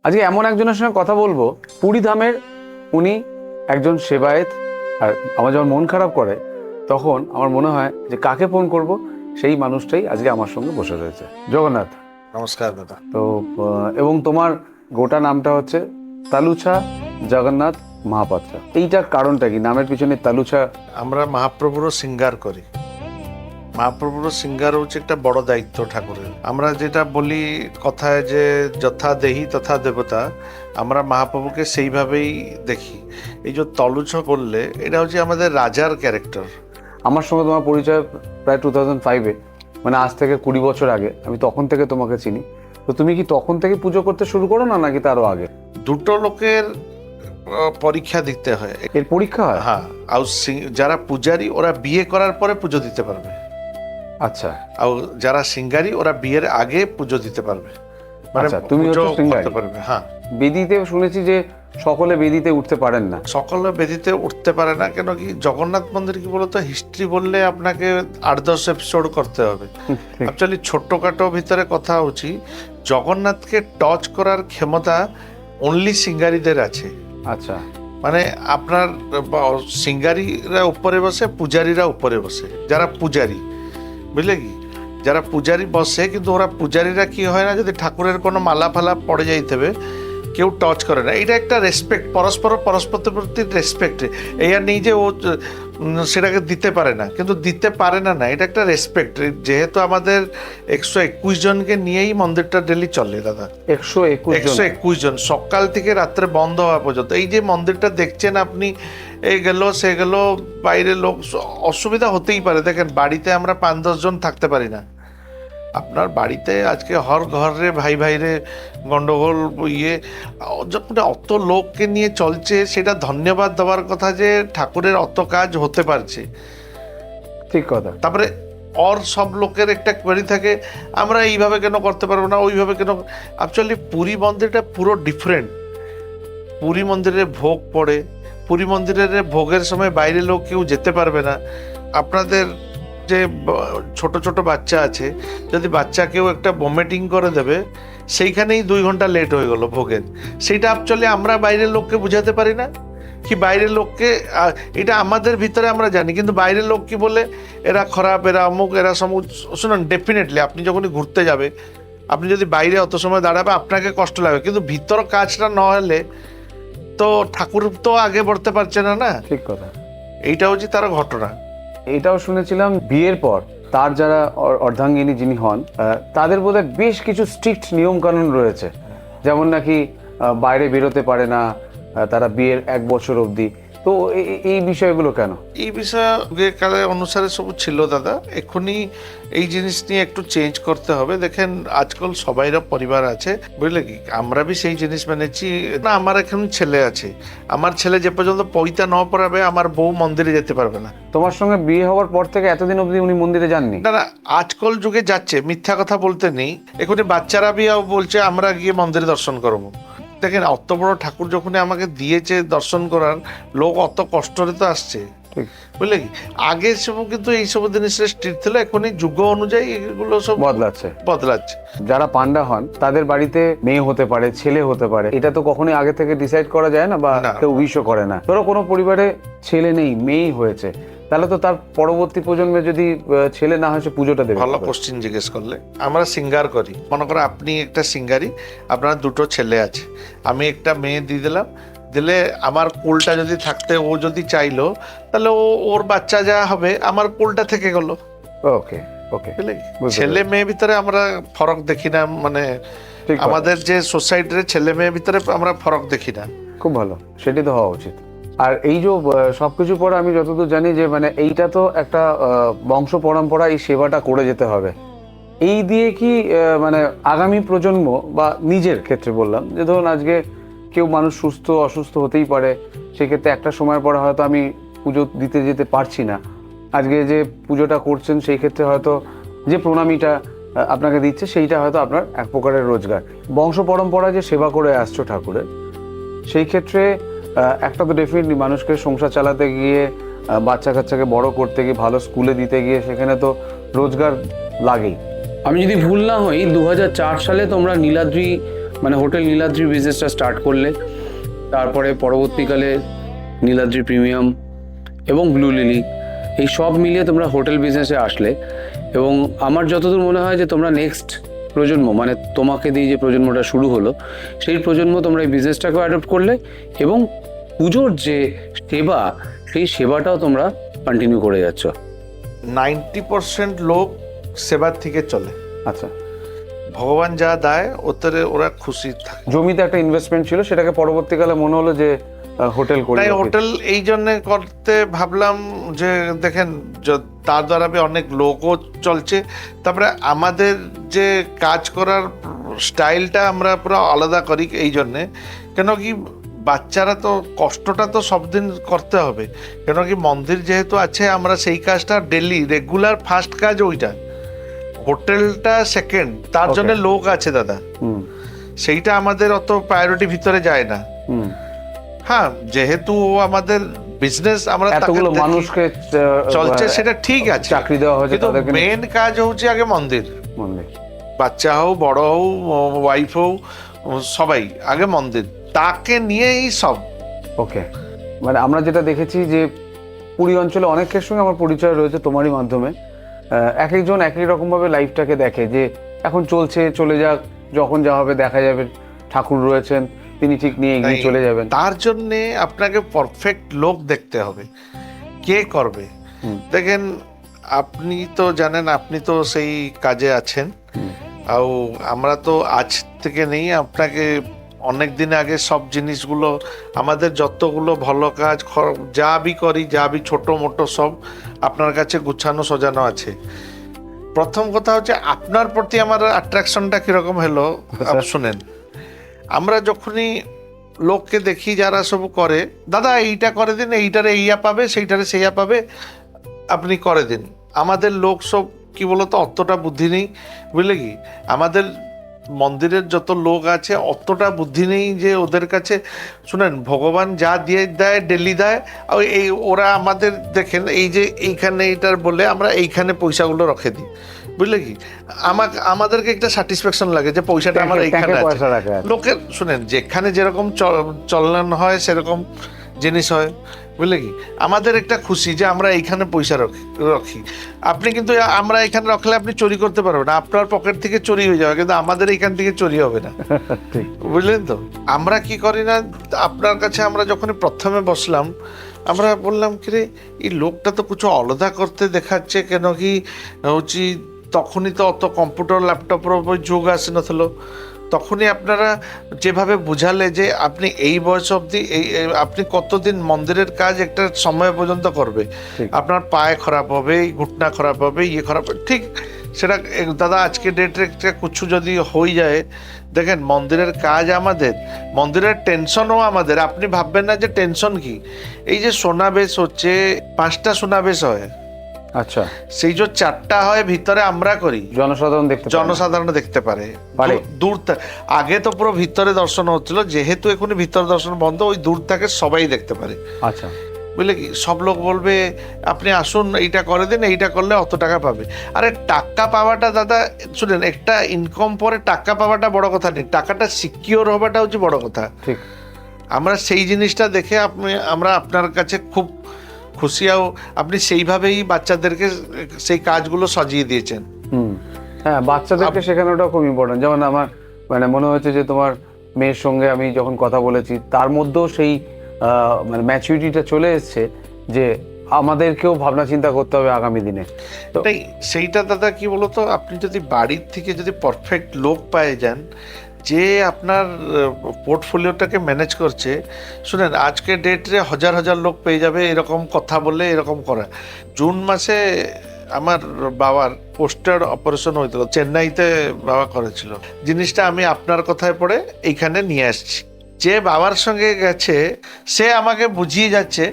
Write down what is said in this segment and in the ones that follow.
আজকে এমন একজনের সঙ্গে কথা বলবো, পুরী ধামের উনি একজন সেবায়েত। আর আমার যখন মন খারাপ করে তখন আমার মনে হয় যে কাকে ফোন করব, সেই মানুষটাই আজকে আমার সঙ্গে বসে রয়েছে। জগন্নাথ, নমস্কার দাদা। তো এবং তোমার গোটা নামটা হচ্ছে তালুছা জগন্নাথ মহাপাত্র। এইটার কারণটা কি, নামের পিছনে তালুছা? আমরা মহাপ্রভুরও সিঙ্গার করি। মহাপ্রভুরও সিঙ্গার হচ্ছে একটা বড় দায়িত্ব ঠাকুরের। আমরা যেটা বলি কথায় যে যথা দেহি তথা দেবতা, আমরা মহাপ্রভুকে সেইভাবেই দেখি। এই যে তলুছ বললে, এটা হচ্ছে আমাদের রাজার ক্যারেক্টার। আমার সঙ্গে তোমার পরিচয় প্রায় 2005-এ, মানে আজ থেকে 20 বছর আগে। আমি তখন থেকে তোমাকে চিনি। তো তুমি কি তখন থেকে পুজো করতে শুরু করো না, নাকি তারও আগে? দুটো লোকের পরীক্ষা দিতে হয়। এর পরীক্ষা হয়? হ্যাঁ, আর যারা পূজারি ওরা বিয়ে করার পরে পুজো দিতে পারবে। আচ্ছা। আর যারা সিঙ্গারি ওরা বিয়ের আগে পুজো দিতে পারবে। আচ্ছা, তুমি পুজো হচ্ছে সিঙ্গারি। করতে পারবে। হ্যাঁ, বেদিতে শুনেছি যে সকলে বেদিতে উঠতে পারেন না। সকলে বেদিতে উঠতে পারে না। কেন কি, জগন্নাথ মন্দির কি বলতো, হিস্ট্রি বললে আপনাকে 8-10 এপিসোড করতে হবে। অ্যাকচুয়ালি ছোট্টখাটো ভিতরে কথা হচ্ছে, জগন্নাথকে টচ করার ক্ষমতা অনলি সিঙ্গারিদের আছে। আচ্ছা। মানে আপনার সিঙ্গারিরা উপরে বসে, পূজারীরা উপরে বসে। যারা পূজারি, বুঝলে কি, যারা পূজারি বসে, কিন্তু ওরা পূজারীরা কি হয় না, যদি ঠাকুরের কোনো মালা ফালা পড়ে যাইতে হবে, কেউ টচ করে না। এটা একটা রেসপেক্ট, পরস্পরের প্রতি রেসপেক্ট। এই আর নেই যে ও সেটাকে দিতে পারে না, কিন্তু দিতে পারে না, এটা একটা রেসপেক্ট। যেহেতু আমাদের 121 জনকে নিয়েই মন্দিরটা ডেলি চলে দাদা। 121 জন, সকাল থেকে রাত্রে বন্ধ হওয়া পর্যন্ত। এই যে মন্দিরটা দেখছেন আপনি, এই গেল সে গেল, বাইরে লোক, অসুবিধা হতেই পারে। দেখেন, বাড়িতে আমরা 5-10 জন থাকতে পারি না। আপনার বাড়িতে আজকে হর ঘরে ভাই ভাইরে গন্ডগোল, যখন অত লোককে নিয়ে চলছে, সেটা ধন্যবাদ দেওয়ার কথা যে ঠাকুরের অত কাজ হতে পারছে। ঠিক কথা। তারপরে সব লোকের একটা কোয়ারি থাকে, আমরা এইভাবে কেন করতে পারবো না, ওইভাবে কেন। অ্যাকচুয়ালি পুরী মন্দিরটা পুরো ডিফারেন্ট। পুরী মন্দিরে ভোগ পড়ে, পুরী মন্দিরের ভোগের সময় বাইরে লোক কেউ যেতে পারবে না। আপনাদের যে ছোট ছোট বাচ্চা আছে, যদি বাচ্চাকেও একটা ভমিটিং করে দেবে, সেইখানেই 2 ঘন্টা লেট হয়ে গেল ভোগের। সেইটা অ্যাকচুয়ালি আমরা বাইরের লোককে বুঝাতে পারি না কি, বাইরের লোককে এটা আমাদের ভিতরে আমরা জানি, কিন্তু বাইরের লোক কি বলে, এরা খারাপ, এরা অমুক, এরা সমুক। শুনুন, ডেফিনেটলি আপনি যখনই ঘুরতে যাবে, আপনি যদি বাইরে অত সময় দাঁড়াবে, আপনাকে কষ্ট লাগবে, কিন্তু ভিতর কাজটা না হলে তো ঠাকুর তো আগে বাড়তে পারছে না। না, ঠিক কথা। এইটা হচ্ছে তার ঘটনা। এটাও শুনেছিলাম বিয়ের পর তার যারা অর্ধাঙ্গিনী যিনি হন, তাদের বোধহয় বেশ কিছু স্ট্রিক্ট নিয়ম কানুন রয়েছে। যেমন নাকি বাইরে বেরোতে পারে না তারা বিয়ের 1 বছর অবধি। তো এই বিষয়গুলো কেন? এই বিষয়ে কালে অনুসারে সব ছিল দাদা। এখনই এই জিনিস নিয়ে একটু চেঞ্জ করতে হবে। দেখেন, আজকাল সবাইরা পরিবার আছে, বুঝলে কি, আমরা বি সেই জিনিস মেনেছি না। আমার এখন ছেলে আছে, আমার ছেলে যে পর্যন্ত পৈতা ন পড়াবে, আমার বউ মন্দিরে যেতে পারবে না। তোমার সঙ্গে বিয়ে হওয়ার পর থেকে এতদিন অবধি উনি মন্দিরে যাননি? না, আজকাল যুগে যাচ্ছে, মিথ্যা কথা বলতে নেই। এখনই বাচ্চারা বিয়াও বলছে আমরা গিয়ে মন্দিরে দর্শন করবো। দেখেন, অত বড় ঠাকুর যখন আমাকে দিয়েছে দর্শন করার, লোক অত কষ্টরে তো আসছে, বুঝলে কি। আগে সব কিন্তু এইসব জিনিসের স্ট্রিক্ট ছিল, এখনই যুগ অনুযায়ী এগুলো সব বদলাচ্ছে। যারা পান্ডা হন তাদের বাড়িতে মেয়ে হতে পারে, ছেলে হতে পারে, এটা তো কখনোই আগে থেকে ডিসাইড করা যায় না, বা কেউ উইশও করে না। ধরো কোনো পরিবারে ছেলে নেই, মেয়েই হয়েছে, তাহলে তো তার পরবর্তী প্রজন্মে যদি ছেলে না হয়, সে পুজোটা দেবে। ভালো কোশ্চেন জিজ্ঞেস করলে। আমরা সিঙ্গার করি, মনে করো আপনি একটা সিঙ্গারি, আপনার 2টো ছেলে আছে, আমি একটা মেয়ে দিয়ে দিলে আমার কোলটা যদি থাকতে, ও যদি চাইলো, তাহলে ওর বাচ্চা যা হবে আমার কোলটা থেকে গেল। ওকে ওকে। ছেলে মেয়ে ভিতরে আমরা ফরক দেখি না, মানে আমাদের যে সোসাইটির ছেলে মেয়ে ভিতরে আমরা ফরক দেখি না। খুব ভালো, সেটি তো হওয়া উচিত। আর এই যে সবকিছু পরে আমি যতদূর জানি যে মানে এইটা তো একটা বংশ পরম্পরা, এই সেবাটা করে যেতে হবে। এই দিয়ে কি মানে আগামী প্রজন্ম বা নিজের ক্ষেত্রে বললাম, যে ধরুন আজকে কেউ মানুষ সুস্থ অসুস্থ হতেই পারে, সেক্ষেত্রে একটা সময়ের পরে হয়তো আমি পুজো দিতে যেতে পারছি না। আজকে যে পুজোটা করছেন সেই ক্ষেত্রে হয়তো যে প্রণামীটা আপনাকে দিচ্ছে, সেইটা হয়তো আপনার এক প্রকারের রোজগার। বংশ পরম্পরা যে সেবা করে আসছো ঠাকুরের, সেই ক্ষেত্রে একটা তো ডেফিনেটলি মানুষকে সংসার চালাতে গিয়ে, বাচ্চা কাচ্চাকে বড় করতে গিয়ে, ভালো স্কুলে দিতে গিয়ে, সেখানে তো রোজগার লাগেই। আমি যদি ভুল না হই, 2004 সালে তোমরা নীলাদ্রি মানে হোটেল নীলাদ্রি বিজনেসটা স্টার্ট করলে, তারপরে পরবর্তীকালে নীলাদ্রি প্রিমিয়াম এবং ব্লু লিলি, এই সব মিলিয়ে তোমরা হোটেল বিজনেসে আসলে, এবং আমার যতদূর মনে হয় যে তোমরা নেক্সট প্রজন্ম, মানে তোমাকে দিয়ে যে প্রজন্মটা শুরু হলো, সেই প্রজন্ম তোমরা এই বিজনেসটাকেও অ্যাডপ্ট করলে, এবং পুজোর যে সেবা, সেই সেবাটাও তোমরা কন্টিনিউ করে যাচ্ছ। 90% লোক সেবার থেকে চলে। আচ্ছা, ভগবান যা দেয় ওতে ওরা খুশি থাকে। জমিতে একটা ইনভেস্টমেন্ট ছিল, সেটাকে পরবর্তীকালে মনে হলো যে হোটেল করি। তাই হোটেল এই জন্য করতে ভাবলাম যে দেখেন তার দ্বারা অনেক লোকও চলছে, তারপরে আমাদের যে কাজ করার স্টাইলটা আমরা পুরো আলাদা করি এই জন্যে, কেন কি বাচ্চারা তো কষ্টটা তো সব দিন করতে হবে, কেন কি মন্দির যেহেতু আছে, আমরা সেই কাজটা ডেলি রেগুলার ফার্স্ট কাজ ওইটা, হোটেলটা সেকেন্ড, তার জন্য লোক আছে দাদা, সেইটা আমাদের অত প্রায়োরিটি ভিতরে যায় না। হ্যাঁ, যেহেতু আমাদের বিজনেস আমরা এতগুলো মানুষকে চলছে সেটা ঠিক আছে, চাকরি দেওয়া হয়েছে, কিন্তু মেন কাজ হচ্ছে আগে মন্দির। বাচ্চা হোক, বড় হোক, ওয়াইফ হোক, সবাই আগে মন্দির, তাকে নিয়েই সব। ওকে, মানে আমরা যেটা দেখেছি যে পুরী অঞ্চলে অনেকের সঙ্গে আমার পরিচয় রয়েছে তোমারই মাধ্যমে, এক একজন এক এক রকমভাবে লাইফটাকে দেখে, যে এখন চলছে, চলে যাক, যখন যা হবে দেখা যাবে, ঠাকুর রয়েছেন, তিনি ঠিক নিয়ে এগিয়ে চলে যাবেন। তার জন্যে আপনাকে পারফেক্ট লোক দেখতে হবে, কে করবে। দেখেন, আপনি তো জানেন, আপনি তো সেই কাজে আছেন, আর আমরা তো আজ থেকে নেই, আপনাকে অনেক দিন আগে সব জিনিসগুলো, আমাদের যতগুলো ভালো কাজ যা বি করি, যা বি ছোট মোটো সব আপনার কাছে গুছানো সাজানো আছে। প্রথম কথা হচ্ছে আপনার প্রতি আমার অ্যাট্রাকশনটা কিরকম হলো শুনেন। আমরা যখনই লোককে দেখি যারা সব করে, দাদা এইটা করে দিন, এইটারে এইয়া পাবে, সেইটারে সেইয়া পাবে, আপনি করে দিন। আমাদের লোক সব কি বলতো অতটা বুদ্ধি নেই, বুঝলে কি, আমাদের মন্দিরের যত লোক আছে অতটা বুদ্ধি নেই যে ওদের কাছে, শুনেন, ভগবান যা দিয়ে দেয় ডেলি দেয়, আর এই ওরা আমাদের দেখেন এই যে এইখানে এইটার বলে আমরা এইখানে পয়সাগুলো রেখে দিই, বুঝলে কি, আমাদেরকে একটা স্যাটিসফ্যাকশন লাগে যে পয়সাটা আমার এইখানে আছে। লোকের শুনেন, যেখানে যেরকম চলন হয় সেরকম জিনিস হয়, বুঝলে কি, আমাদের একটা খুশি যে আমরা এইখানে পয়সা রাখি। আপনি কিন্তু আমরা এখানে রাখলে আপনি চুরি করতে পারবেন না, আপনার পকেট থেকে চুরি হয়ে যাবে, কিন্তু আমাদের এইখান থেকে চুরি হবে না, বুঝলেন তো। আমরা কি করি না, আপনার কাছে আমরা যখন প্রথমে বসলাম, আমরা বললাম কি রে, এই লোকটা তো কিছু আলাদা করতে দেখাচ্ছে, কেন কি হচ্ছে তখনই তো অত কম্পিউটার ল্যাপটপের যুগ আসে নথলো, তখনই আপনারা যেভাবে বুঝালে যে আপনি এই বয়স অবধি আপনি কতদিন মন্দিরের কাজ একটা সময় পর্যন্ত করবে, আপনার পায়ে খারাপ হবে, ঘুটনা খারাপ হবে, ইয়ে খারাপ হবে, ঠিক সেটা দাদা আজকে ডেটে একটা কিছু যদি হয়ে যায়, দেখেন মন্দিরের কাজ আমাদের, মন্দিরের টেনশনও আমাদের। আপনি ভাববেন না যে টেনশন কি, এই যে সোনাবেশ হচ্ছে, 5টা সোনাবেশ হয়, আচ্ছা, সেই যে 4টা হয় ভিতরে আমরা করি, জনসাধারণ দেখতে পারে দূর। আগে তো পুরো ভিতরে দর্শন হচ্ছিল, যেহেতু এখন ভিতরে দর্শন বন্ধ, ওই দূর থেকে সবাই দেখতে পারে। আচ্ছা, বুঝলে কি, সব লোক বলবে আপনি আসুন, এইটা করে দিন, এইটা করলে অত টাকা পাবে। আরে টাকা পাওয়াটা দাদা শুনেন, একটা ইনকাম পরে টাকা পাওয়াটা বড় কথা নেই, টাকাটা সিকিওর হওয়াটা হচ্ছে বড় কথা। ঠিক, আমরা সেই জিনিসটা দেখে আমরা আপনার কাছে খুব খুশি, আপনি সেইভাবেই বাচ্চাদেরকে সেই কাজগুলো সাজিয়ে দিয়েছেন। হ্যাঁ, বাচ্চাদেরকে শেখানোটা খুব ইম্পর্টেন্ট। যেমন আমার মানে মনে হচ্ছে যে তোমার মেয়ের সঙ্গে আমি যখন কথা বলেছি, তার মধ্যেও সেই মানে ম্যাচুরিটিটা চলে এসছে যে আমাদেরকেও ভাবনা চিন্তা করতে হবে আগামী দিনে। তাই সেইটা দাদা কি বলতো, আপনি যদি বাড়ির থেকে যদি পারফেক্ট লোক পেয়ে যান, যে আপনার পোর্টফোলিওটাকে ম্যানেজ করছে, শুনেন আজকে ডেটে হাজার হাজার লোক পেয়ে যাবে এরকম কথা বলে, এরকম করা। জুন মাসে আমার বাবার পোস্টার অপারেশন হয়েছিল, চেন্নাইতে বাবা করেছিল, জিনিসটা আমি আপনার কথায় পড়ে এইখানে নিয়ে আসছি। যে বাবার সঙ্গে গেছে সে আমাকে বুঝিয়ে যাচ্ছে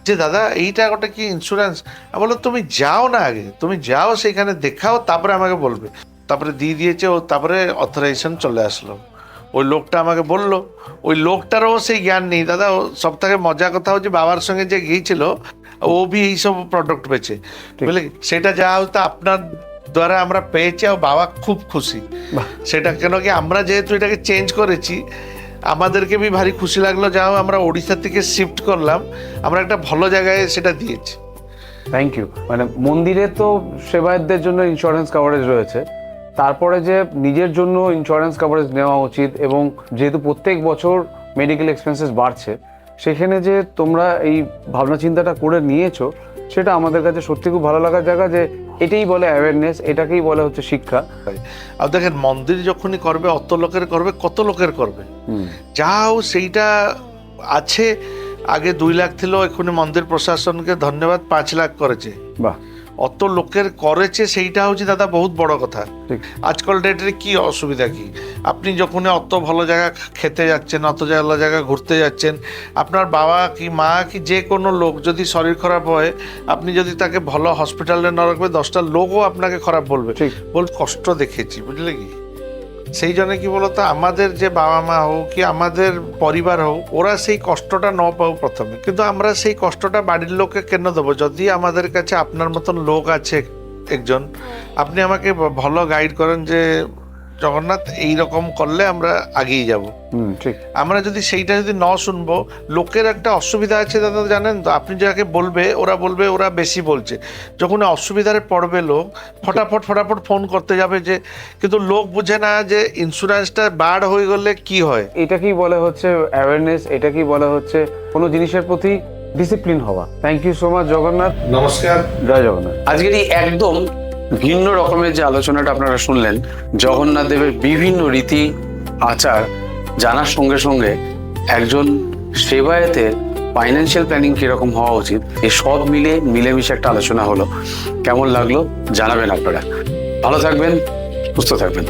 যে দাদা এইটা ওটা কি ইন্স্যুরেন্স, আমি বললো তুমি যাও না, আগে তুমি যাও সেইখানে দেখাও, তারপরে আমাকে বলবে। তারপরে দিয়ে দিয়েছে ও, তারপরে অথরাইজেশন চলে আসলো। ওই লোকটা আমাকে বললো, ওই লোকটারও সেই জ্ঞান নেই দাদা। সব থেকে মজার কথা হচ্ছে বাবার সঙ্গে যে গিয়েছিল ও বি এইসব প্রোডাক্ট বেচে, বুঝলে, সেটা যা হতো আপনার দ্বারা আমরা পেয়েছি, আর বাবা খুব খুশি বাহ। সেটা। কেন কি আমরা যেহেতু এটাকে চেঞ্জ করেছি, আমাদেরকে বি ভারী খুশি লাগলো, যা হোক আমরা ওড়িশা থেকে শিফট করলাম, আমরা একটা ভালো জায়গায় সেটা দিয়েছি। Thank you. মানে মন্দিরে তো সেবায়তদের জন্য ইন্স্যুরেন্স কভারেজ রয়েছে, তারপরে যে নিজের জন্য ইন্স্যুরেন্স কভারেজ নেওয়া উচিত, এবং যেহেতু প্রত্যেক বছর মেডিকেল এক্সপেন্সেস বাড়ছে, সেখানে যে তোমরা এই ভাবনা চিন্তাটা করে নিয়েছো, সেটা আমাদের কাছে সত্যি খুব ভালো লাগার জায়গা। যে এটাই বলে অ্যাওয়ারনেস, এটাকেই বলে হচ্ছে শিক্ষা। আর দেখেন, মন্দির যখনই করবে, অত লোকের করবে, কত লোকের করবে, যাও সেইটা আছে। আগে 2 লাখ ছিল, এখনই মন্দির প্রশাসনকে ধন্যবাদ, 5 লাখ করেছে। বাহ। অত লোকের করেছে, সেইটা হচ্ছে দাদা বহুত বড় কথা। ঠিক। আজকাল ডেটে কি অসুবিধা কি, আপনি যখন অত ভালো জায়গা খেতে যাচ্ছেন, অত ভালো জায়গা ঘুরতে যাচ্ছেন, আপনার বাবা কি মা কি যে কোনো লোক যদি শরীর খারাপ হয়, আপনি যদি তাকে ভালো হসপিটালে না রাখবে, 10টা লোকও আপনাকে খারাপ বলবে। ঠিক। কষ্ট দেখেছি, বুঝলে কি। সেই জন্য কি বলতো, আমাদের যে বাবা মা হোক কি আমাদের পরিবার হোক, ওরা সেই কষ্টটা ন পাও প্রথমে, কিন্তু আমরা সেই কষ্টটা বাড়ির লোককে কেন দেবো? যদি আমাদের কাছে আপনার মতন লোক আছে একজন, আপনি আমাকে ভালো গাইড করেন যে জগন্নাথ এইরকম করলে আমরা আগিয়ে যাব। ঠিক। আমরা যদি সেইটা যদি ন শুনবো, লোকের একটা অসুবিধা আছে দাদা, জানেন তো, আপনি যাকে বলবে ওরা বলবে ওরা বেশি বলছে। যখন অসুবিধায় পড়বে লোক, ফটাফট ফোন করতে যাবে যে, কিন্তু লোক বুঝে না যে ইন্স্যুরেন্সটা বাড় হয়ে গেলে কি হয়। এটাকেই বলে হচ্ছে অ্যাওয়ারনেস, এটাকেই বলে হচ্ছে কোনো জিনিসের প্রতি ডিসিপ্লিন হওয়া। Thank you so much Jagannath. নমস্কার। জয় জগন্নাথ। আজকের এই একদম ভিন্ন রকমের যে আলোচনাটা আপনারা শুনলেন, জগন্নাথ দেবের বিভিন্ন রীতি আচার জানার সঙ্গে সঙ্গে একজন সেবায়েতের ফাইন্যান্সিয়াল প্ল্যানিং কিরকম হওয়া উচিত, এই সব মিলেমিশে একটা আলোচনা হলো। কেমন লাগলো জানাবেন আপনারা। ভালো থাকবেন, সুস্থ থাকবেন।